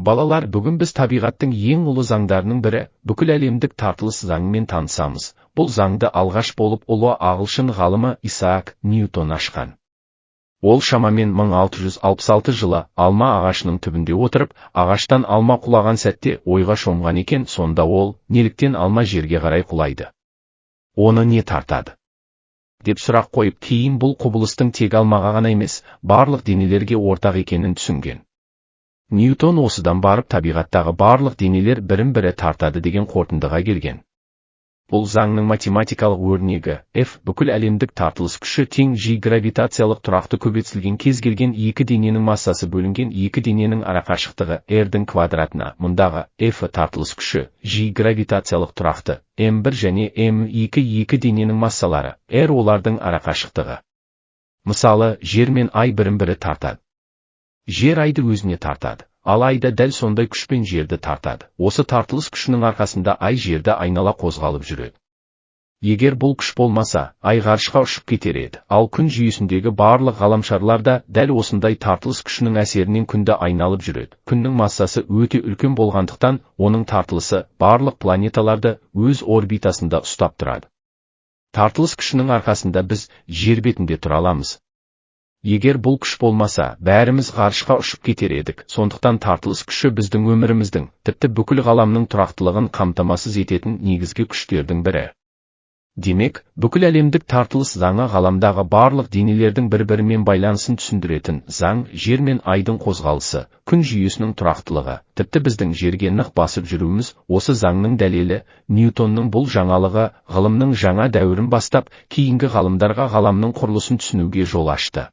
Балалар, бүгін біз табиғаттың ең ұлы заңдарының бірі, бүкіл әлемдік тартылыс заңымен танысамыз. Бұл заңды алғаш болып ұлы ағылшын ғалымы Исаак Ньютон ашқан. Ол шамамен 1666 жылы алма ағашының түбінде отырып, ағаштан алма құлаған сәтте ойға шомған екен. Сонда ол, неліктен алма жерге қарай құлайды? Оны не тартады? Деп сұрақ қойып, кейін бұл құбылыстың тек алмаға ғана емес, барлық денелерге ортақ екенін түсінген. Ньютон осыдан барып табиғаттағы барлық денелер бірін-бірі тартады деген қорытындыға келген. Бұл заңның математикалық өрнегі F бүкіл әлемдік тартылыс күші тең G гравитациялық тұрақты көбейтілген кез келген екі дененің массасы бөлінген екі дененің арақашықтығы R-дің квадратына. Мұндағы F тартылыс күші, G гравитациялық тұрақты, M1 және M2 екі дененің массалары, R олардың арақашықтығы. Мысалы, Жер мен Ай бірін-бірі тартады. Жер Айды өзіне тартады, ал Ай да дәл сондай күшпен Жерді тартады. Осы тартылыс күшінің арқасында Ай Жерді айнала қозғалып жүреді. Егер бұл күш болмаса, Ай ғарышқа ұшып кетер еді, ал күн жүйесіндегі барлық ғаламшарлар да дәл осындай тартылыс күшінің әсерінен күнді айналып жүреді. Күннің массасы өте үлкен болғандықтан, оның тартылысы барлық планеталарды өз орбитасында ұстап тұрады. Тартылыс күшінің арқасында біз Жер бетінде тұра аламыз. Егер бұл күш болмаса, бәріміз ғарышқа ұшып кетер едік. Сондықтан тартылыс күші біздің өміріміздің, тіпті бүкіл ғаламның тұрақтылығын қамтамасыз ететін негізгі күштердің бірі. Демек, бүкіл әлемдік тартылыс заңы ғаламдағы барлық денелердің бір-бірімен байланысын түсіндіретін заң. Жер мен Айдың қозғалысы, күн жүйесінің тұрақтылығы, тіпті біздің Жерге нық басып жүруіміз осы заңның дәлелі. Ньютонның бұл жаңалығы ғылымның жаңа дәуірін бастап, кейінгі ғалымдарға ғаламның құрылысын түсінуге жол ашты.